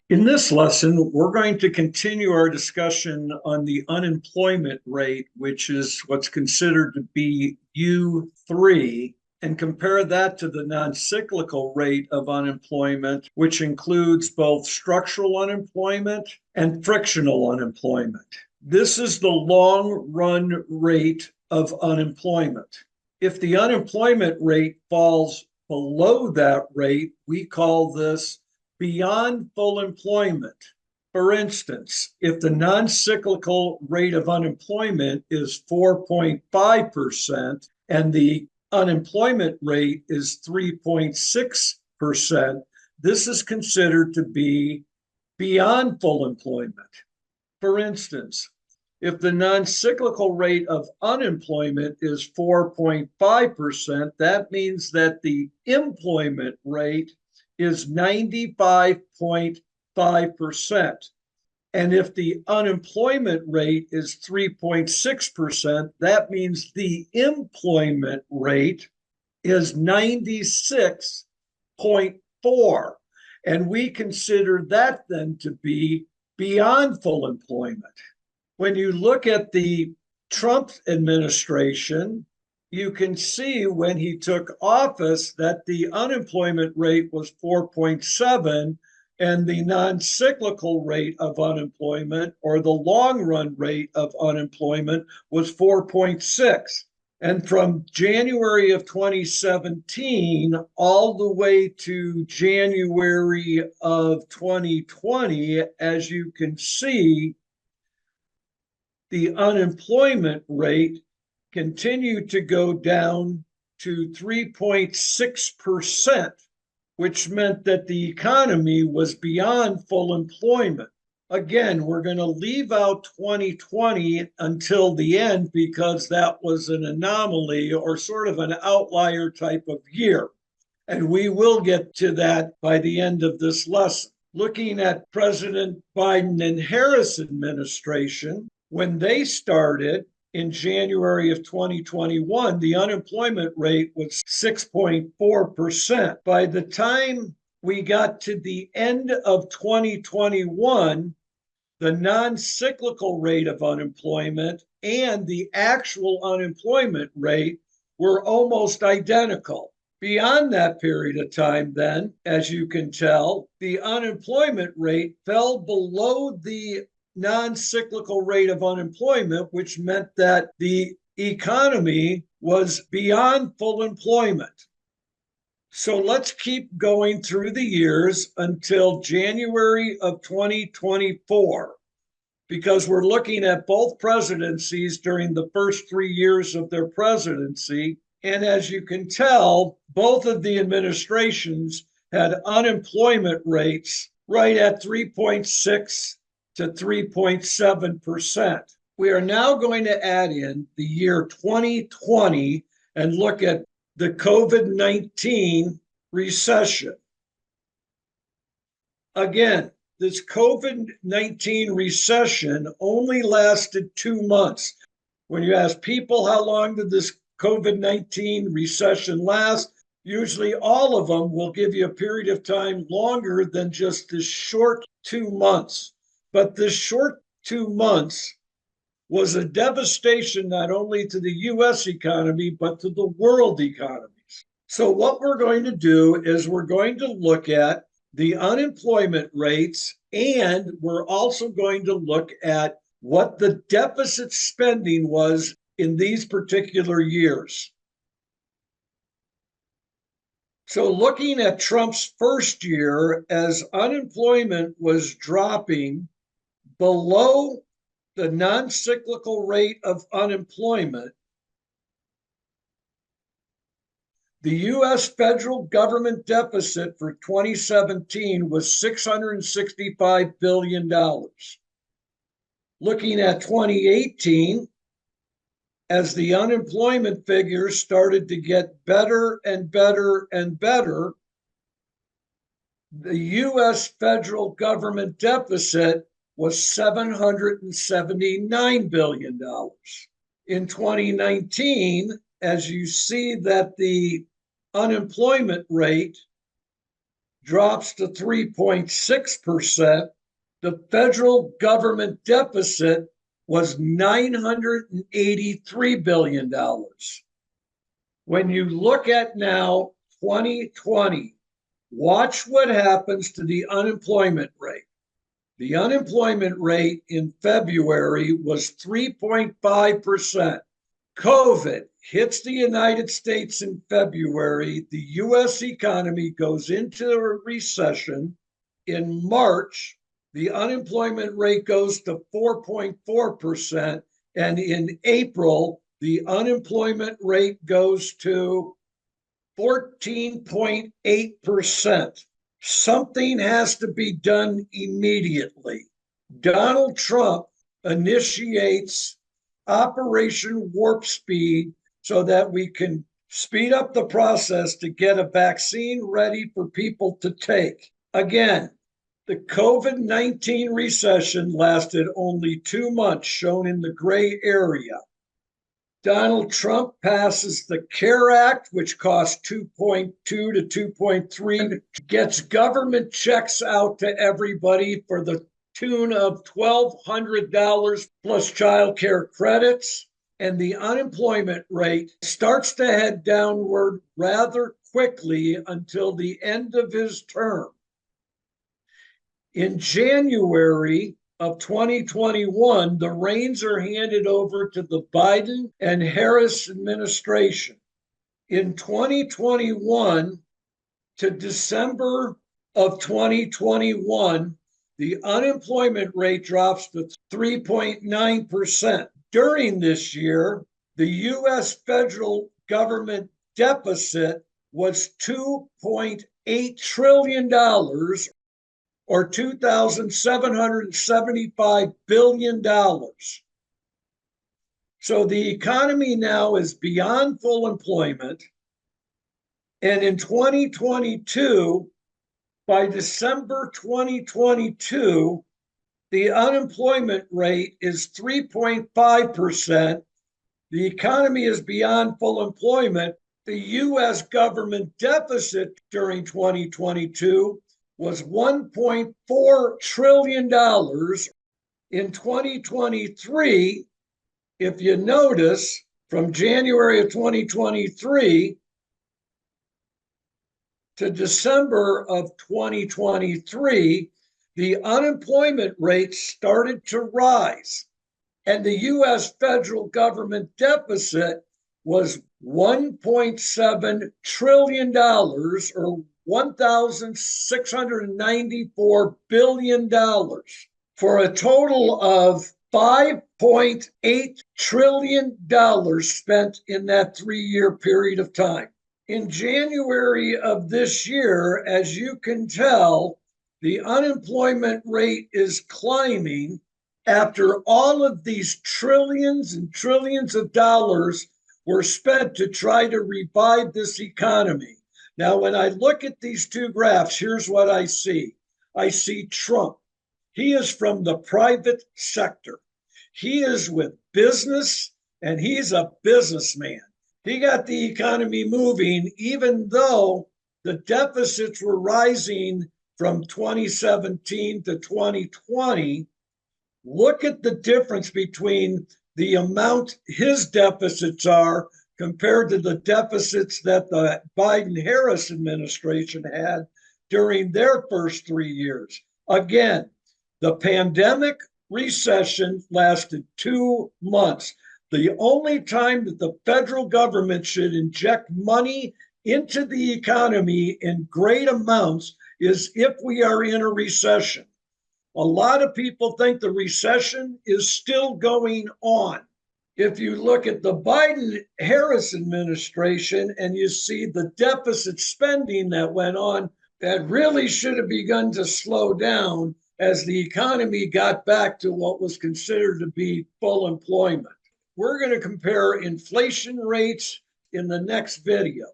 In this lesson, we're going to continue our discussion on the unemployment rate, which is what's considered to be U3, and compare that to the non-cyclical rate of unemployment, which includes both structural unemployment and frictional unemployment. This is the long run rate of unemployment. If the unemployment rate falls below that rate, we call this beyond full employment. For instance, if the non-cyclical rate of unemployment is 4.5% and the unemployment rate is 3.6%, this is considered to be beyond full employment. For instance, if the non-cyclical rate of unemployment is 4.5%, that means that the employment rate is 95.5%. And if the unemployment rate is 3.6%, that means the employment rate is 96.4. And we consider that then to be beyond full employment. When you look at the Trump administration, you can see when he took office that the unemployment rate was 4.7 and the non-cyclical rate of unemployment, or the long run rate of unemployment, was 4.6. And from January of 2017 all the way to January of 2020, as you can see, the unemployment rate continued to go down to 3.6%, which meant that the economy was beyond full employment. Again, we're going to leave out 2020 until the end because that was an anomaly or sort of an outlier type of year. And we will get to that by the end of this lesson. Looking at President Biden and Harris administration, when they started, in January of 2021, the unemployment rate was 6.4%. By the time we got to the end of 2021, the non-cyclical rate of unemployment and the actual unemployment rate were almost identical. Beyond that period of time, then, as you can tell, the unemployment rate fell below the non-cyclical rate of unemployment, which meant that the economy was beyond full employment. So let's keep going through the years until January of 2024, because we're looking at both presidencies during the first 3 years of their presidency. And as you can tell, both of the administrations had unemployment rates right at 3.6 to 3.7%. We are now going to add in the year 2020 and look at the COVID-19 recession. Again, this COVID-19 recession only lasted 2 months. When you ask people how long did this COVID-19 recession last, usually all of them will give you a period of time longer than just this short 2 months. But this short 2 months was a devastation not only to the US economy, but to the world economies. So what we're going to do is we're going to look at the unemployment rates, and we're also going to look at what the deficit spending was in these particular years. So looking at Trump's first year, as unemployment was dropping below the non-cyclical rate of unemployment, the U.S. federal government deficit for 2017 was $665 billion. Looking at 2018, as the unemployment figures started to get better and better and better, the U.S. federal government deficit was $779 billion. In 2019, as you see that the unemployment rate drops to 3.6%. The federal government deficit was $983 billion. When you look at now 2020, watch what happens to the unemployment rate. The unemployment rate in February was 3.5%. COVID hits the United States in February. The US economy goes into a recession. In March, the unemployment rate goes to 4.4%. And in April, the unemployment rate goes to 14.8%. Something has to be done immediately. Donald Trump initiates Operation Warp Speed so that we can speed up the process to get a vaccine ready for people to take. Again, the COVID-19 recession lasted only 2 months, shown in the gray area. Donald Trump passes the CARE Act, which costs 2.2 to 2.3, gets government checks out to everybody for the tune of $1,200 plus child care credits, and the unemployment rate starts to head downward rather quickly until the end of his term. In January of 2021, the reins are handed over to the Biden and Harris administration. In 2021 to December of 2021, the unemployment rate drops to 3.9%. During this year, the U.S. federal government deficit was $2.8 trillion, or $2,775 billion. So the economy now is beyond full employment. And in 2022, by December 2022, the unemployment rate is 3.5%. The economy is beyond full employment. The U.S. government deficit during 2022 was $1.4 trillion. In 2023, if you notice, from January of 2023 to December of 2023, the unemployment rate started to rise, and the U.S. federal government deficit was $1.7 trillion, or $1,694 billion, for a total of $5.8 trillion spent in that 3-year period of time. In January of this year, as you can tell, the unemployment rate is climbing after all of these trillions and trillions of dollars were spent to try to revive this economy. Now, when I look at these two graphs, here's what I see. I see Trump. He is from the private sector. He is with business, and he's a businessman. He got the economy moving, even though the deficits were rising from 2017 to 2020. Look at the difference between the amount his deficits are compared to the deficits that the Biden-Harris administration had during their first 3 years. Again, the pandemic recession lasted 2 months. The only time that the federal government should inject money into the economy in great amounts is if we are in a recession. A lot of people think the recession is still going on. If you look at the Biden-Harris administration and you see the deficit spending that went on, that really should have begun to slow down as the economy got back to what was considered to be full employment. We're going to compare inflation rates in the next video.